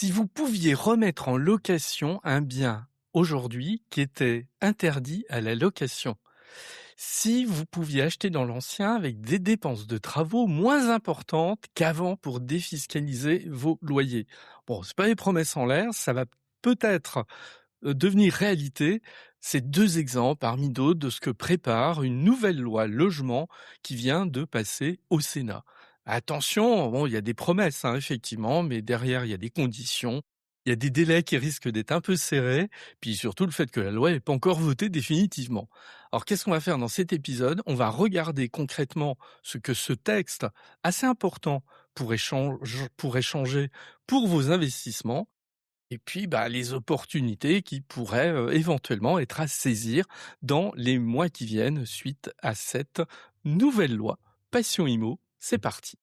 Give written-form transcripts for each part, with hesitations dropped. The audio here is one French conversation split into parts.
Si vous pouviez remettre en location un bien aujourd'hui qui était interdit à la location, si vous pouviez acheter dans l'ancien avec des dépenses de travaux moins importantes qu'avant pour défiscaliser vos loyers. Bon, c'est pas des promesses en l'air, ça va peut-être devenir réalité. C'est deux exemples parmi d'autres de ce que prépare une nouvelle loi logement qui vient de passer au Sénat. Attention, bon, il y a des promesses, hein, effectivement, mais derrière, il y a des conditions. Il y a des délais qui risquent d'être un peu serrés, puis surtout le fait que la loi n'est pas encore votée définitivement. Alors, qu'est-ce qu'on va faire dans cet épisode? On va regarder concrètement ce que ce texte, assez important pourrait changer pour vos investissements, et puis, les opportunités qui pourraient, éventuellement être à saisir dans les mois qui viennent suite à cette nouvelle loi. Passion Immo, c'est parti.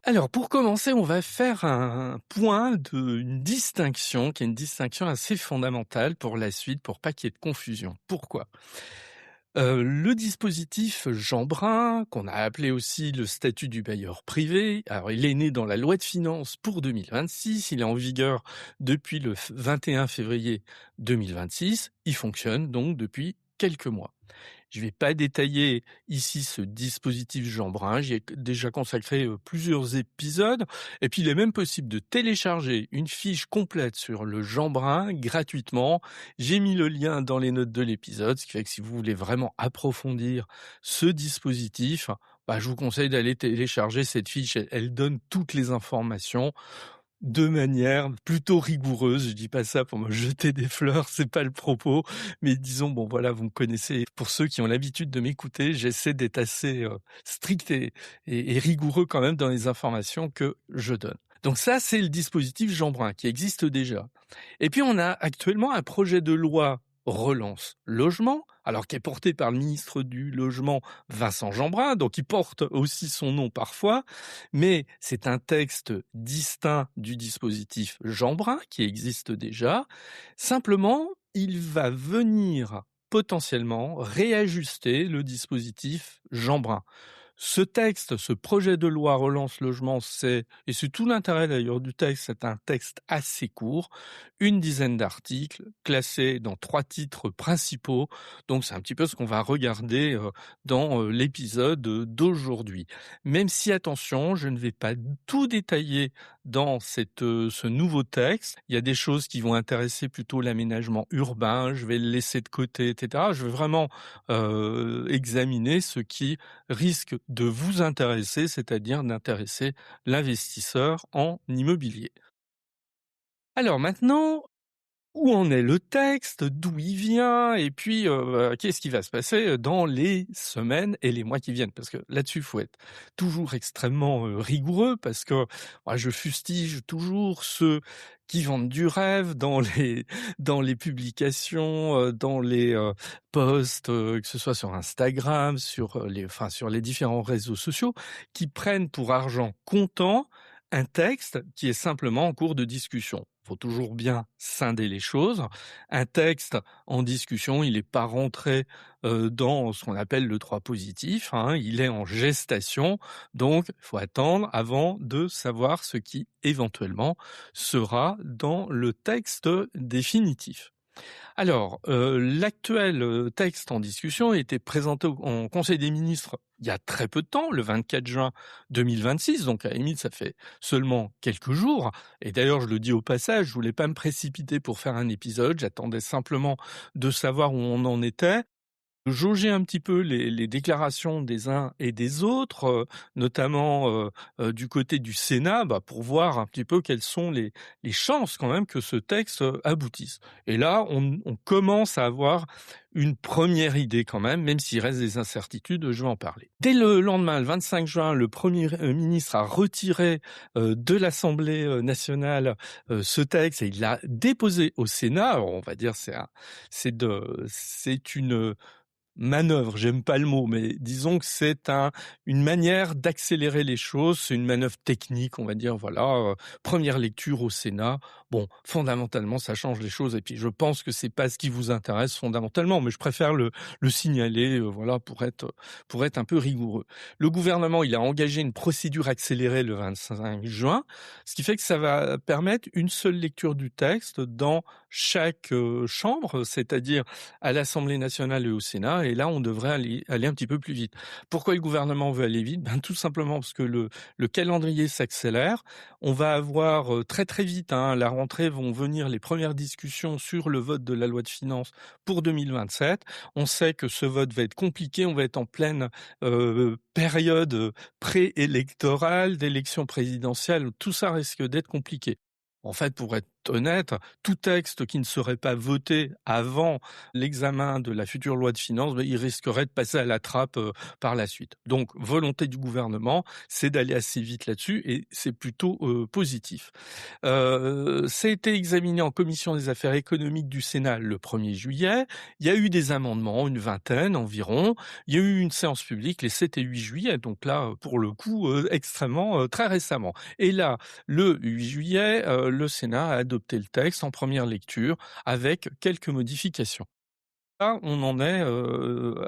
Alors pour commencer, on va faire un point une distinction qui est une distinction assez fondamentale pour la suite, pour pas qu'il y ait de confusion. Pourquoi? Le dispositif Jeanbrun, qu'on a appelé aussi le statut du bailleur privé, alors il est né dans la loi de finances pour 2026, il est en vigueur depuis le 21 février 2026, il fonctionne donc depuis quelques mois. Je ne vais pas détailler ici ce dispositif Jeanbrun, j'y ai déjà consacré plusieurs épisodes, et puis il est même possible de télécharger une fiche complète sur le Jeanbrun gratuitement. J'ai mis le lien dans les notes de l'épisode, ce qui fait que si vous voulez vraiment approfondir ce dispositif, je vous conseille d'aller télécharger cette fiche, elle donne toutes les informations de manière plutôt rigoureuse. Je dis pas ça pour me jeter des fleurs, c'est pas le propos, mais disons, bon voilà, vous me connaissez. Pour ceux qui ont l'habitude de m'écouter, j'essaie d'être assez strict et rigoureux quand même dans les informations que je donne. Donc ça, c'est le dispositif Jeanbrun qui existe déjà. Et puis on a actuellement un projet de loi relance logement, alors qui est porté par le ministre du Logement Vincent Jeanbrun, donc il porte aussi son nom parfois, mais c'est un texte distinct du dispositif Jeanbrun qui existe déjà. Simplement, il va venir potentiellement réajuster le dispositif Jeanbrun. Ce texte, ce projet de loi relance logement, et c'est tout l'intérêt d'ailleurs du texte, c'est un texte assez court, une dizaine d'articles, classés dans 3 titres principaux. Donc c'est un petit peu ce qu'on va regarder dans l'épisode d'aujourd'hui. Même si, attention, je ne vais pas tout détailler dans ce nouveau texte. Il y a des choses qui vont intéresser plutôt l'aménagement urbain, je vais le laisser de côté, etc. Je vais vraiment examiner ce qui risque de vous intéresser, c'est-à-dire d'intéresser l'investisseur en immobilier. Alors maintenant, où en est le texte? D'où il vient? Et puis, qu'est-ce qui va se passer dans les semaines et les mois qui viennent? Parce que là-dessus, il faut être toujours extrêmement rigoureux parce que moi, je fustige toujours ceux qui vendent du rêve dans les publications, dans les posts, que ce soit sur Instagram, sur les différents réseaux sociaux, qui prennent pour argent comptant un texte qui est simplement en cours de discussion. Faut toujours bien scinder les choses. Un texte en discussion, il n'est pas rentré dans ce qu'on appelle le droit positif, hein, il est en gestation, donc il faut attendre avant de savoir ce qui éventuellement sera dans le texte définitif. Alors, l'actuel texte en discussion a été présenté en Conseil des ministres il y a très peu de temps, le 24 juin 2026, donc à la limite ça fait seulement quelques jours. Et d'ailleurs, je le dis au passage, je voulais pas me précipiter pour faire un épisode, j'attendais simplement de savoir où on en était. Jauger un petit peu les déclarations des uns et des autres, notamment du côté du Sénat, pour voir un petit peu quelles sont les chances quand même que ce texte aboutisse. Et là, on commence à avoir une première idée quand même s'il reste des incertitudes, je vais en parler. Dès le lendemain, le 25 juin, le Premier ministre a retiré de l'Assemblée nationale ce texte et il l'a déposé au Sénat. Alors, on va dire c'est une manœuvre, j'aime pas le mot, mais disons que c'est une manière d'accélérer les choses, c'est une manœuvre technique, on va dire, voilà, première lecture au Sénat. Bon, fondamentalement, ça change les choses et puis je pense que c'est pas ce qui vous intéresse fondamentalement, mais je préfère le signaler, voilà, pour être un peu rigoureux. Le gouvernement, il a engagé une procédure accélérée le 25 juin, ce qui fait que ça va permettre une seule lecture du texte dans chaque, chambre, c'est-à-dire à l'Assemblée nationale et au Sénat, et là, on devrait aller un petit peu plus vite. Pourquoi le gouvernement veut aller vite? Ben, tout simplement parce que le calendrier s'accélère. On va avoir, très, très vite, hein, à la rentrée vont venir les premières discussions sur le vote de la loi de finances pour 2027. On sait que ce vote va être compliqué, on va être en pleine, période, préélectorale, d'élection présidentielle, tout ça risque d'être compliqué. En fait, pour être honnête, tout texte qui ne serait pas voté avant l'examen de la future loi de finances, il risquerait de passer à la trappe par la suite. Donc, volonté du gouvernement, c'est d'aller assez vite là-dessus et c'est plutôt positif. Ça a été examiné en commission des affaires économiques du Sénat le 1er juillet. Il y a eu des amendements, une vingtaine environ. Il y a eu une séance publique les 7 et 8 juillet, donc là, pour le coup, extrêmement, très récemment. Et là, le 8 juillet, le Sénat a adopté le texte en première lecture avec quelques modifications. Là, on en est,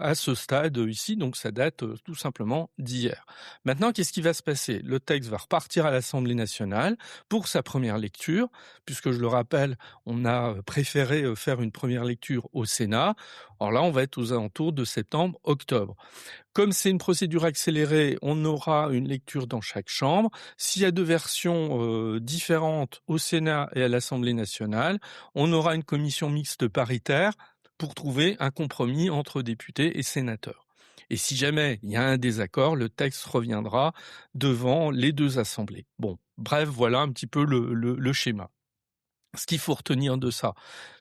à ce stade, ici, donc ça date, tout simplement d'hier. Maintenant, qu'est-ce qui va se passer? Le texte va repartir à l'Assemblée nationale pour sa première lecture, puisque je le rappelle, on a, préféré, faire une première lecture au Sénat. Alors là, on va être aux alentours de septembre-octobre. Comme c'est une procédure accélérée, on aura une lecture dans chaque chambre. S'il y a 2 versions, différentes au Sénat et à l'Assemblée nationale, on aura une commission mixte paritaire pour trouver un compromis entre députés et sénateurs. Et si jamais il y a un désaccord, le texte reviendra devant les 2 assemblées. Bon, bref, voilà un petit peu le schéma. Ce qu'il faut retenir de ça,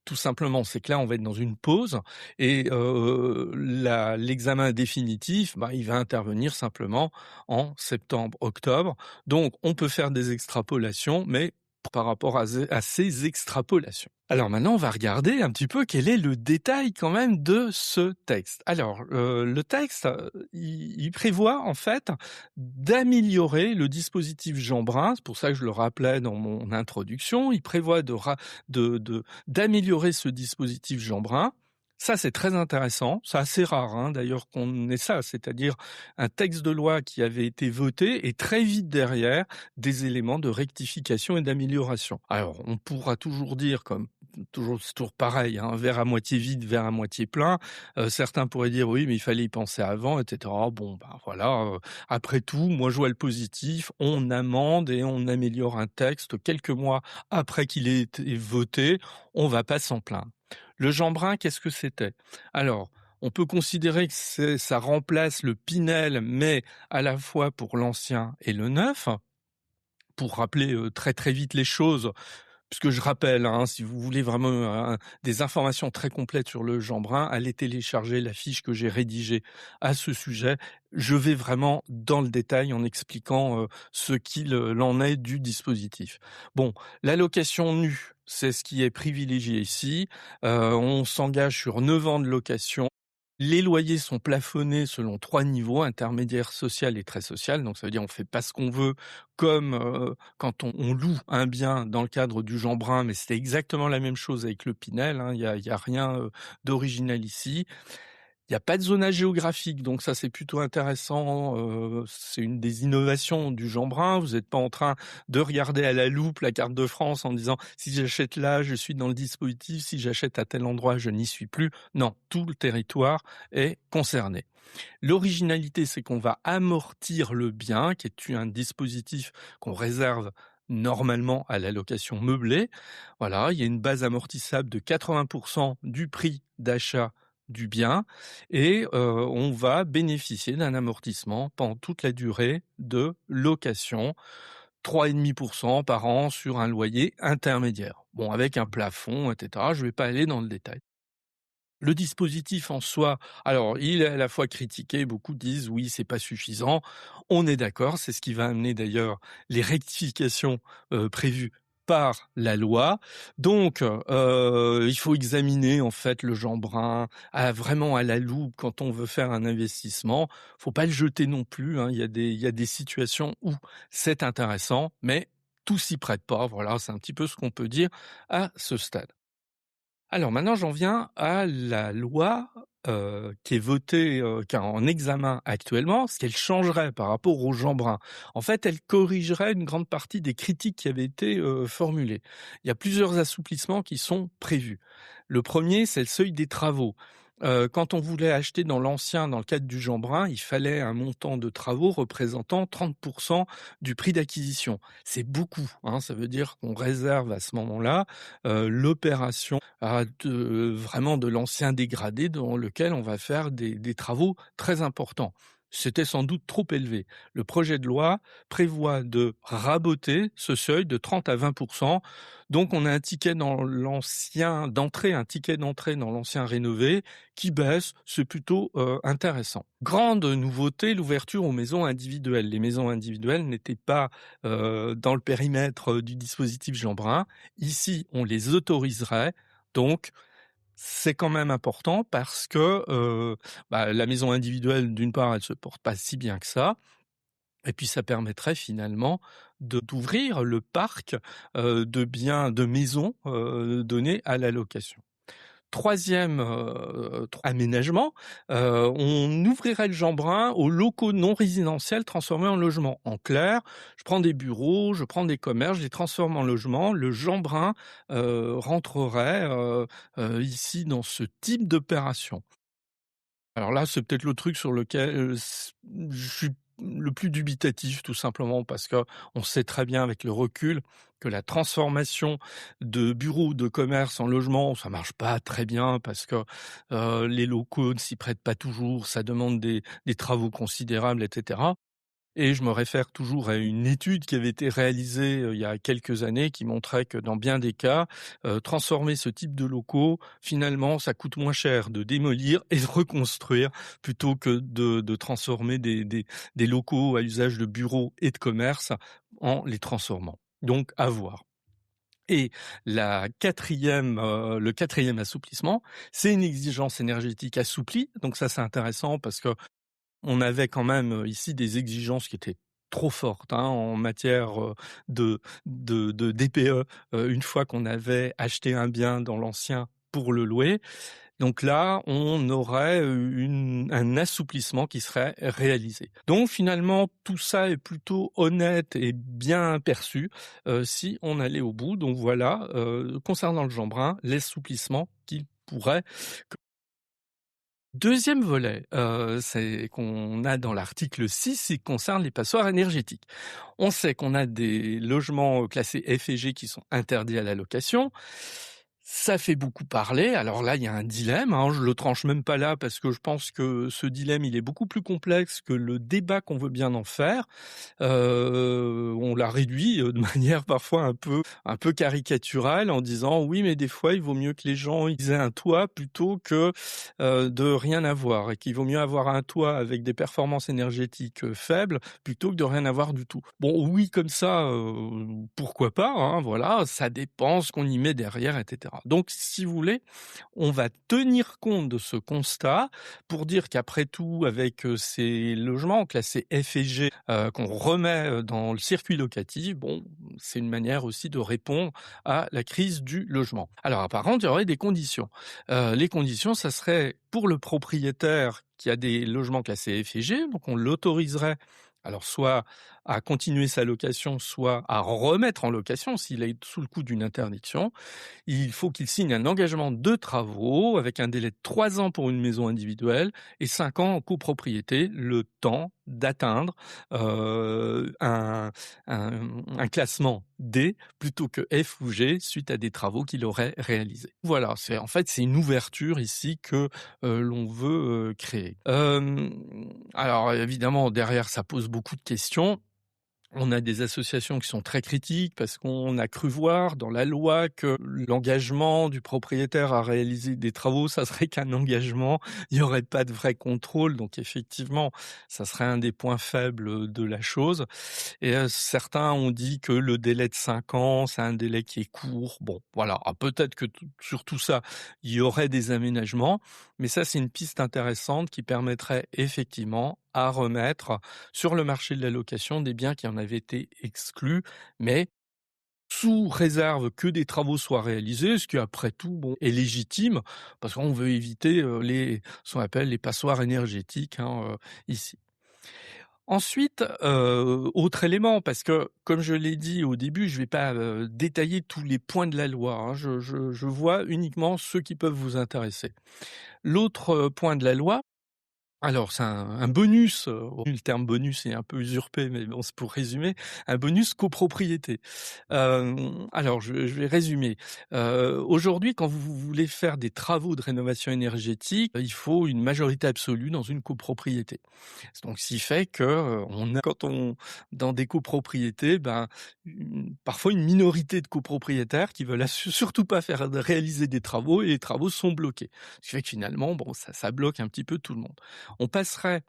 tout simplement, c'est que là, on va être dans une pause et l'examen définitif, il va intervenir simplement en septembre-octobre. Donc, on peut faire des extrapolations, mais par rapport à ces extrapolations. Alors maintenant, on va regarder un petit peu quel est le détail quand même de ce texte. Alors, le texte, il prévoit en fait d'améliorer le dispositif Jeanbrun, c'est pour ça que je le rappelais dans mon introduction, il prévoit d'améliorer ce dispositif Jeanbrun. Ça, c'est très intéressant, c'est assez rare d'ailleurs qu'on ait ça, c'est-à-dire un texte de loi qui avait été voté et très vite derrière des éléments de rectification et d'amélioration. Alors, on pourra toujours dire, comme toujours, c'est toujours pareil, verre à moitié vide, verre à moitié plein. Certains pourraient dire oui, mais il fallait y penser avant, etc. Bon, voilà. Après tout, moi je vois le positif. On amende et on améliore un texte quelques mois après qu'il ait été voté. On va pas s'en plaindre. Le Jeanbrun, qu'est-ce que c'était? Alors, on peut considérer que ça remplace le Pinel, mais à la fois pour l'ancien et le neuf. Pour rappeler très très vite les choses, puisque je rappelle, si vous voulez vraiment des informations très complètes sur le Jeanbrun, allez télécharger la fiche que j'ai rédigée à ce sujet. Je vais vraiment dans le détail en expliquant ce qu'il en est du dispositif. Bon, l'allocation nue, c'est ce qui est privilégié ici. On s'engage sur 9 ans de location. Les loyers sont plafonnés selon 3 niveaux, intermédiaire, social et très social. Donc ça veut dire on fait pas ce qu'on veut comme quand on loue un bien dans le cadre du Jeanbrun, mais c'est exactement la même chose avec le Pinel. Il y a rien d'original ici. Il n'y a pas de zonage géographique, donc ça c'est plutôt intéressant. C'est une des innovations du Jeanbrun. Vous n'êtes pas en train de regarder à la loupe la carte de France en disant si j'achète là, je suis dans le dispositif, si j'achète à tel endroit, je n'y suis plus. Non, tout le territoire est concerné. L'originalité, c'est qu'on va amortir le bien, qui est un dispositif qu'on réserve normalement à la location meublée. Voilà, il y a une base amortissable de 80% du prix d'achat du bien et on va bénéficier d'un amortissement pendant toute la durée de location, 3,5% par an sur un loyer intermédiaire. Bon, avec un plafond, etc. Je ne vais pas aller dans le détail. Le dispositif en soi, alors il est à la fois critiqué, beaucoup disent oui, c'est pas suffisant. On est d'accord, c'est ce qui va amener d'ailleurs les rectifications prévues par la loi. Donc, il faut examiner en fait le Jeanbrun vraiment à la loupe quand on veut faire un investissement. Faut pas le jeter non plus, hein. Il y a des situations où c'est intéressant, mais tout s'y prête pas. Voilà, c'est un petit peu ce qu'on peut dire à ce stade. Alors maintenant, j'en viens à la loi, qui est votée, qui est en examen actuellement, ce qu'elle changerait par rapport au Jeanbrun. En fait, elle corrigerait une grande partie des critiques qui avaient été, formulées. Il y a plusieurs assouplissements qui sont prévus. Le premier, c'est le seuil des travaux. Quand on voulait acheter dans l'ancien, dans le cadre du Jeanbrun, il fallait un montant de travaux représentant 30 du prix d'acquisition. C'est beaucoup, hein, ça veut dire qu'on réserve à ce moment-là, l'opération vraiment de l'ancien dégradé dans lequel on va faire des travaux très importants. C'était sans doute trop élevé. Le projet de loi prévoit de raboter ce seuil de 30 à 20. Donc on a un ticket dans l'ancien d'entrée, un ticket d'entrée dans l'ancien rénové qui baisse, c'est plutôt intéressant. Grande nouveauté, l'ouverture aux maisons individuelles. Les maisons individuelles n'étaient pas dans le périmètre du dispositif Jeanbrun. Ici, on les autoriserait. Donc, c'est quand même important parce que la maison individuelle, d'une part, elle se porte pas si bien que ça, et puis ça permettrait finalement d'ouvrir le parc de biens, de maisons donnés à la location. Troisième aménagement, on ouvrirait le Jeanbrun aux locaux non résidentiels transformés en logements. En clair, je prends des bureaux, je prends des commerces, je les transforme en logements. Le Jeanbrun rentrerait ici dans ce type d'opération. Alors là, c'est peut-être le truc sur lequel je suis le plus dubitatif, tout simplement parce que on sait très bien avec le recul que la transformation de bureaux de commerce en logement, ça marche pas très bien parce que les locaux ne s'y prêtent pas toujours, ça demande des travaux considérables, etc. Et je me réfère toujours à une étude qui avait été réalisée, il y a quelques années qui montrait que dans bien des cas, transformer ce type de locaux, finalement, ça coûte moins cher de démolir et de reconstruire plutôt que de transformer des locaux à usage de bureaux et de commerce en les transformant. Donc à voir. Et le quatrième assouplissement, c'est une exigence énergétique assouplie. Donc ça, c'est intéressant parce que on avait quand même ici des exigences qui étaient trop fortes, hein, en matière de DPE, une fois qu'on avait acheté un bien dans l'ancien pour le louer. Donc là, on aurait un assouplissement qui serait réalisé. Donc finalement, tout ça est plutôt honnête et bien perçu si on allait au bout. Donc voilà, concernant le Jeanbrun, l'assouplissement qu'il pourrait. Deuxième volet, c'est qu'on a dans l'article 6, il concerne les passoires énergétiques. On sait qu'on a des logements classés F et G qui sont interdits à la location. Ça fait beaucoup parler. Alors là, il y a un dilemme, hein, je le tranche même pas là parce que je pense que ce dilemme, il est beaucoup plus complexe que le débat qu'on veut bien en faire. On l'a réduit de manière parfois un peu caricaturale en disant: «Oui, mais des fois, il vaut mieux que les gens ils aient un toit plutôt que, de rien avoir et qu'il vaut mieux avoir un toit avec des performances énergétiques, faibles plutôt que de rien avoir du tout». Bon, oui, comme ça, pourquoi pas, hein, voilà, ça dépend ce qu'on y met derrière et cetera. Donc si vous voulez, on va tenir compte de ce constat pour dire qu'après tout, avec, ces logements classés F et G, qu'on remet, dans le circuit locatif, bon, c'est une manière aussi de répondre à la crise du logement. Alors par contre, il y aurait des conditions. Les conditions, ça serait pour le propriétaire qui a des logements classés F et G, donc on l'autoriserait alors soit à continuer sa location, soit à remettre en location s'il est sous le coup d'une interdiction. Il faut qu'il signe un engagement de travaux avec un délai de 3 ans pour une maison individuelle et 5 ans en copropriété, le temps d'atteindre un classement D plutôt que F ou G suite à des travaux qu'il aurait réalisés. Voilà, c'est une ouverture ici que l'on veut créer. Alors évidemment derrière ça pose beaucoup de questions. On a des associations qui sont très critiques parce qu'on a cru voir dans la loi que l'engagement du propriétaire à réaliser des travaux, ça serait qu'un engagement, il y aurait pas de vrai contrôle. Donc effectivement, ça serait un des points faibles de la chose. Et certains ont dit que le délai de 5 ans, c'est un délai qui est court. Bon, voilà. Peut-être que sur tout ça, il y aurait des aménagements, mais ça, c'est une piste intéressante qui permettrait effectivement à remettre sur le marché de la location des biens qui en avaient été exclus, mais sous réserve que des travaux soient réalisés, ce qui après tout, bon, est légitime, parce qu'on veut éviter, ce qu'on appelle les passoires énergétiques, ici. Ensuite, autre élément, parce que comme je l'ai dit au début, je vais pas, détailler tous les points de la loi, je vois uniquement ceux qui peuvent vous intéresser. L'autre, point de la loi, alors c'est un bonus, le terme bonus est un peu usurpé, mais bon, c'est pour résumer, un bonus copropriété. Alors je vais résumer. Aujourd'hui, quand vous voulez faire des travaux de rénovation énergétique, il faut une majorité absolue dans une copropriété. Donc ce qui fait que, on a quand on dans des copropriétés, parfois une minorité de copropriétaires qui veulent surtout pas faire réaliser des travaux et les travaux sont bloqués. Ce qui fait que finalement, bon, ça bloque un petit peu tout le monde. On passerait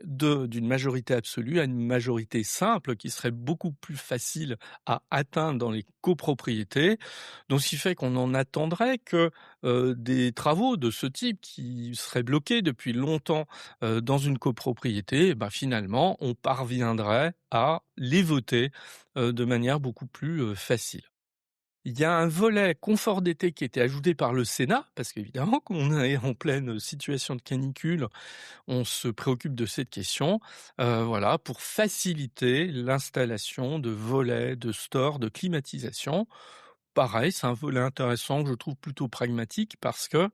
d'une majorité absolue à une majorité simple qui serait beaucoup plus facile à atteindre dans les copropriétés. Donc ce qui fait qu'on en attendrait que, des travaux de ce type qui seraient bloqués depuis longtemps, dans une copropriété, finalement on parviendrait à les voter, de manière beaucoup plus, facile. Il y a un volet confort d'été qui a été ajouté par le Sénat, parce qu'évidemment, quand on est en pleine situation de canicule, on se préoccupe de cette question, voilà, pour faciliter l'installation de volets, de stores, de climatisation. Pareil, c'est un volet intéressant que je trouve plutôt pragmatique parce que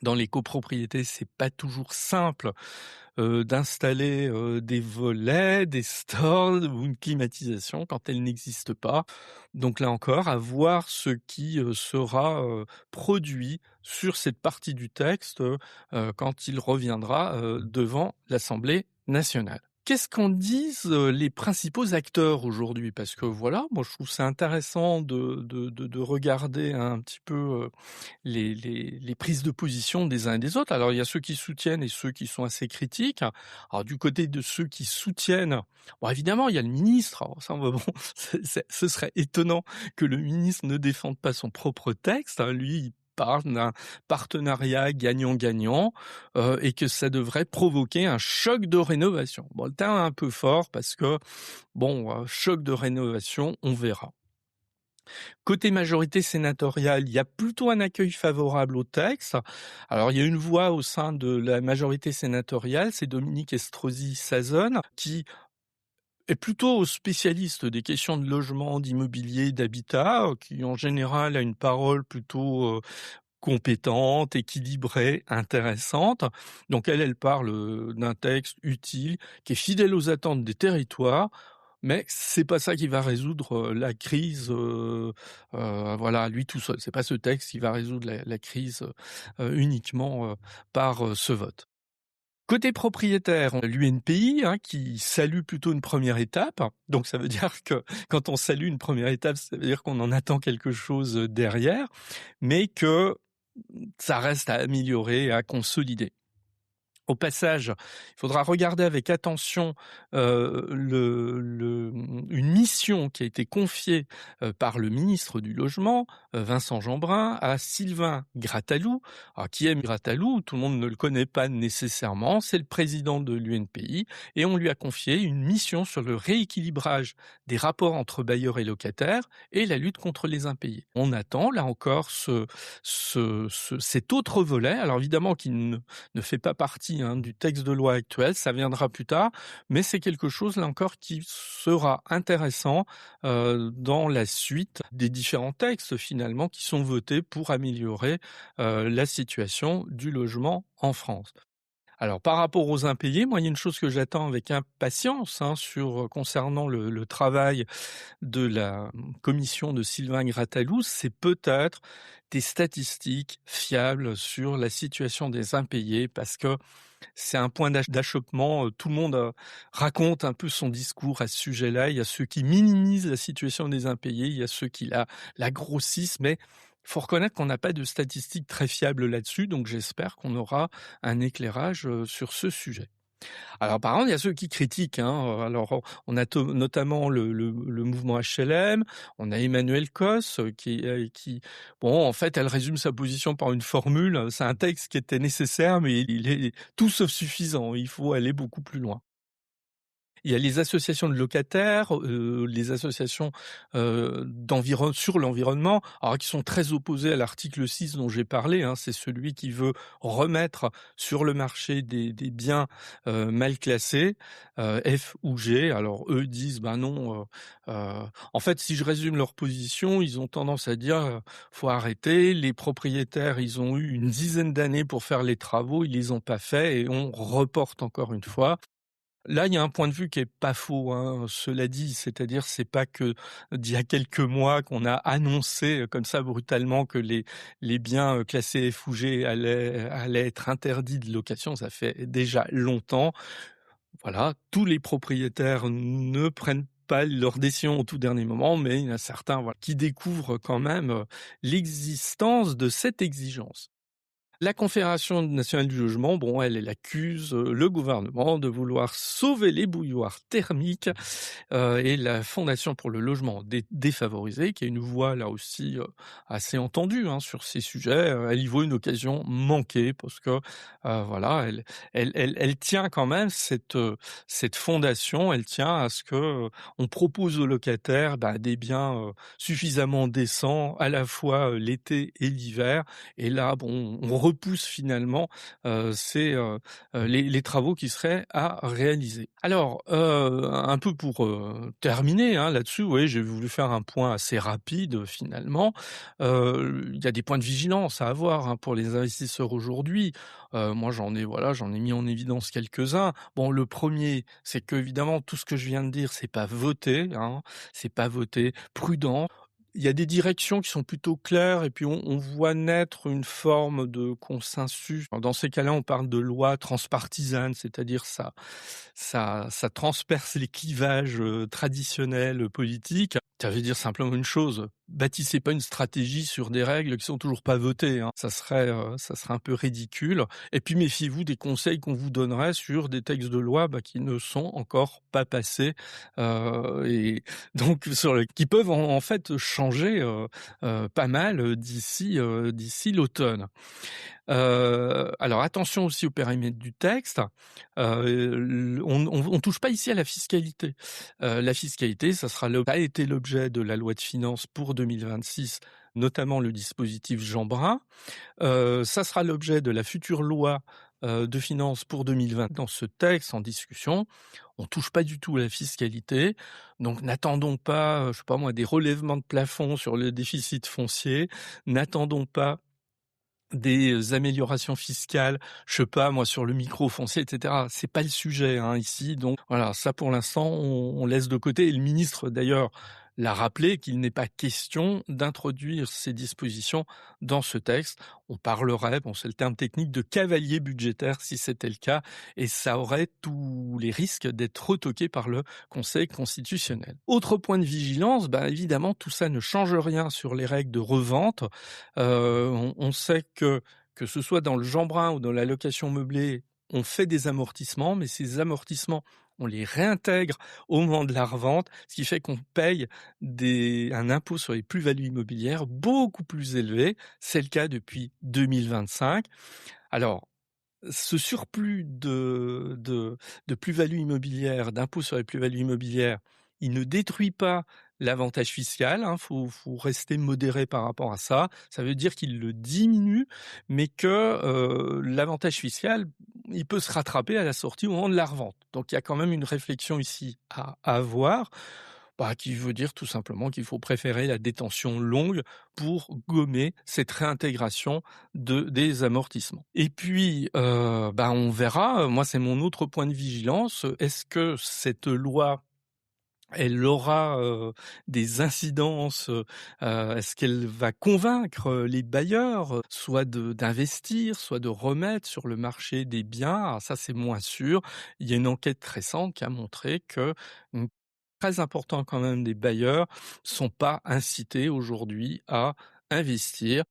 dans les copropriétés, c'est pas toujours simple d'installer, des volets, des stores ou une climatisation quand elle n'existe pas. Donc là encore, à voir ce qui, sera, produit sur cette partie du texte, quand il reviendra, devant l'Assemblée nationale. Qu'est-ce qu'en disent, les principaux acteurs aujourd'hui? Parce que voilà, moi je trouve ça intéressant de regarder un petit peu, les prises de position des uns et des autres. Alors il y a ceux qui soutiennent et ceux qui sont assez critiques. Alors du côté de ceux qui soutiennent, bon évidemment il y a le ministre, alors ça bon, ce serait étonnant que le ministre ne défende pas son propre texte, hein. Lui, il parle d'un partenariat gagnant-gagnant, et que ça devrait provoquer un choc de rénovation. Bon, le terme est un peu fort parce que bon, choc de rénovation, on verra. Côté majorité sénatoriale, il y a plutôt un accueil favorable au texte. Alors, il y a une voix au sein de la majorité sénatoriale, c'est Dominique Estrosi Sassone, qui est plutôt spécialiste des questions de logement, d'immobilier, d'habitat, qui en général a une parole plutôt compétente, équilibrée, intéressante. Donc elle parle d'un texte utile, qui est fidèle aux attentes des territoires, mais c'est pas ça qui va résoudre la crise, voilà, à lui tout seul. C'est pas ce texte qui va résoudre la crise uniquement par ce vote. Côté propriétaire, l'UNPI, qui salue plutôt une première étape. Donc ça veut dire que quand on salue une première étape, ça veut dire qu'on en attend quelque chose derrière, mais que ça reste à améliorer et à consolider. Au passage, il faudra regarder avec attention, une mission qui a été confiée, par le ministre du Logement, Vincent Jeanbrun, à Sylvain Grattalou. Alors qui est Grattalou? Tout le monde ne le connaît pas nécessairement, c'est le président de l'UNPI et on lui a confié une mission sur le rééquilibrage des rapports entre bailleurs et locataires et la lutte contre les impayés. On attend là encore cet autre volet, alors évidemment qui ne fait pas partie du texte de loi actuel, ça viendra plus tard, mais c'est quelque chose là encore qui sera intéressant dans la suite des différents textes finalement qui sont votés pour améliorer la situation du logement en France. Alors par rapport aux impayés, moi il y a une chose que j'attends avec impatience, concernant le travail de la commission de Sylvain Grattalou, c'est peut-être des statistiques fiables sur la situation des impayés parce que c'est un point d'achoppement. Tout le monde raconte un peu son discours à ce sujet-là. Il y a ceux qui minimisent la situation des impayés, il y a ceux qui la grossissent, mais il faut reconnaître qu'on n'a pas de statistiques très fiables là-dessus, donc j'espère qu'on aura un éclairage sur ce sujet. Alors par contre, il y a ceux qui critiquent, alors on a notamment le mouvement HLM, on a Emmanuel Cos qui bon, en fait, elle résume sa position par une formule. C'est un texte qui était nécessaire, mais il est tout sauf suffisant. Il faut aller beaucoup plus loin. Il y a les associations de locataires, les associations, sur l'environnement, alors qui sont très opposées à l'article 6 dont j'ai parlé, C'est celui qui veut remettre sur le marché des biens, mal classés, F ou G. Alors eux disent: «Ben non», en fait, si je résume leur position, ils ont tendance à dire, «Faut arrêter, les propriétaires, ils ont eu une dizaine d'années pour faire les travaux, ils les ont pas faits et on reporte encore une fois». Là, il y a un point de vue qui est pas faux, cela dit, c'est-à-dire c'est pas que d'il y a quelques mois qu'on a annoncé, comme ça brutalement que les biens, classés F ou G allaient être interdits de location, ça fait déjà longtemps. Voilà, tous les propriétaires ne prennent pas leurs décisions au tout dernier moment, mais il y en a certains, voilà, qui découvrent quand même, l'existence de cette exigence. La Confédération nationale du logement, bon, elle accuse le gouvernement de vouloir sauver les bouilloires thermiques et la Fondation pour le logement défavorisé, qui a une voix là aussi assez entendue sur ces sujets, elle y voit une occasion manquée parce que voilà, elle tient quand même cette fondation, elle tient à ce que on propose aux locataires des biens suffisamment décents à la fois l'été et l'hiver. Et là, bon, on repousse finalement les travaux qui seraient à réaliser. Alors, un peu pour terminer là-dessus, oui, j'ai voulu faire un point assez rapide finalement. Il y a des points de vigilance à avoir pour les investisseurs aujourd'hui. Moi, j'en ai mis en évidence quelques-uns. Bon, le premier, c'est qu'évidemment, tout ce que je viens de dire, c'est pas voté, c'est pas voté. Prudent. Il y a des directions qui sont plutôt claires et puis on voit naître une forme de consensus. Dans ces cas-là, on parle de loi transpartisane, c'est-à-dire ça transperce les clivages, traditionnels, politiques. Ça veut dire simplement une chose: bâtissez pas une stratégie sur des règles qui sont toujours pas votées, ça serait un peu ridicule. Et puis méfiez-vous des conseils qu'on vous donnerait sur des textes de loi, qui ne sont encore pas passés, et donc qui peuvent en fait changer, pas mal, d'ici l'automne. Alors attention aussi au périmètre du texte. On touche pas ici à la fiscalité. La fiscalité, ça a été l'objet de la loi de finances pour 2026, notamment le dispositif Jean Brun. Ça sera l'objet de la future loi, de finances pour 2020 dans ce texte en discussion. On touche pas du tout à la fiscalité, donc n'attendons pas, je sais pas moi, des relèvements de plafond sur le déficit foncier. N'attendons pas des améliorations fiscales, je sais pas moi, sur le micro-foncier et cetera. C'est pas le sujet, ici, donc voilà, ça pour l'instant on laisse de côté et le ministre d'ailleurs l'a rappelé qu'il n'est pas question d'introduire ces dispositions dans ce texte. On parlerait, bon c'est le terme technique, de cavalier budgétaire si c'était le cas et ça aurait tous les risques d'être retoqué par le Conseil constitutionnel. Autre point de vigilance, évidemment tout ça ne change rien sur les règles de revente. On sait que ce soit dans le Jean Brun ou dans la location meublée, on fait des amortissements, mais ces amortissements, on les réintègre au moment de la revente, ce qui fait qu'on paye un impôt sur les plus-values immobilières beaucoup plus élevé. C'est le cas depuis 2025. Alors, ce surplus de plus-value immobilière, d'impôt sur les plus-values immobilières, il ne détruit pas l'avantage fiscal, faut rester modéré par rapport à ça. Ça veut dire qu'il le diminue, mais que, l'avantage fiscal, il peut se rattraper à la sortie au moment de la revente. Donc il y a quand même une réflexion ici à avoir. Bah, qui veut dire tout simplement qu'il faut préférer la détention longue pour gommer cette réintégration des amortissements. Et puis, bah, on verra, moi c'est mon autre point de vigilance, est-ce que cette loi elle aura, des incidences, est-ce qu'elle va convaincre, les bailleurs, soit d'investir, soit de remettre sur le marché des biens? Alors ça, c'est moins sûr. Il y a une enquête récente qui a montré que, mmh, très important quand même des bailleurs sont pas incités aujourd'hui à investir.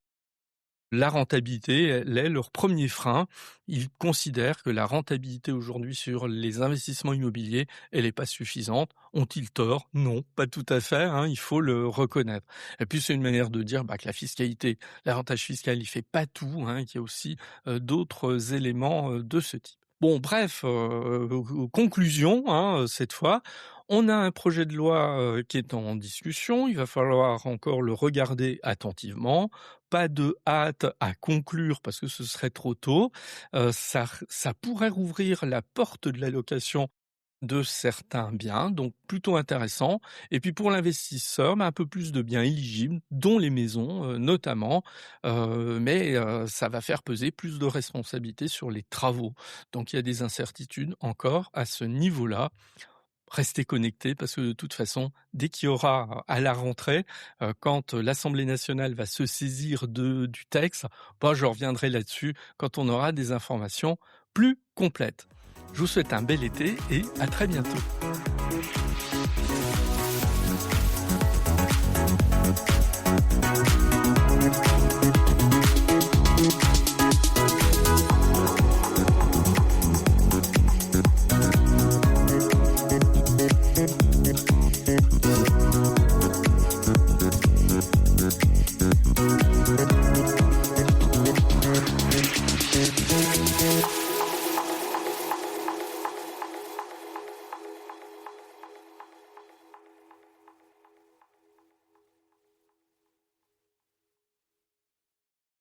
La rentabilité, elle est leur premier frein. Ils considèrent que la rentabilité aujourd'hui sur les investissements immobiliers, elle est pas suffisante. Ont-ils tort? Non, pas tout à fait, hein, il faut le reconnaître. Et puis c'est une manière de dire, bah, que la fiscalité, l'avantage fiscal, il fait pas tout, hein, qu'il y a aussi, d'autres éléments, de ce type. Bon bref, conclusion, hein, cette fois, on a un projet de loi, qui est en discussion. Il va falloir encore le regarder attentivement. Pas de hâte à conclure parce que ce serait trop tôt. Ça pourrait rouvrir la porte de la location de certains biens, donc plutôt intéressant. Et puis pour l'investisseur, bah, un peu plus de biens éligibles, dont les maisons, notamment, mais ça va faire peser plus de responsabilités sur les travaux. Donc il y a des incertitudes encore à ce niveau-là. Restez connectés parce que de toute façon, dès qu'il y aura à la rentrée, quand l'Assemblée nationale va se saisir du texte, bah, je reviendrai là-dessus quand on aura des informations plus complètes. Je vous souhaite un bel été et à très bientôt.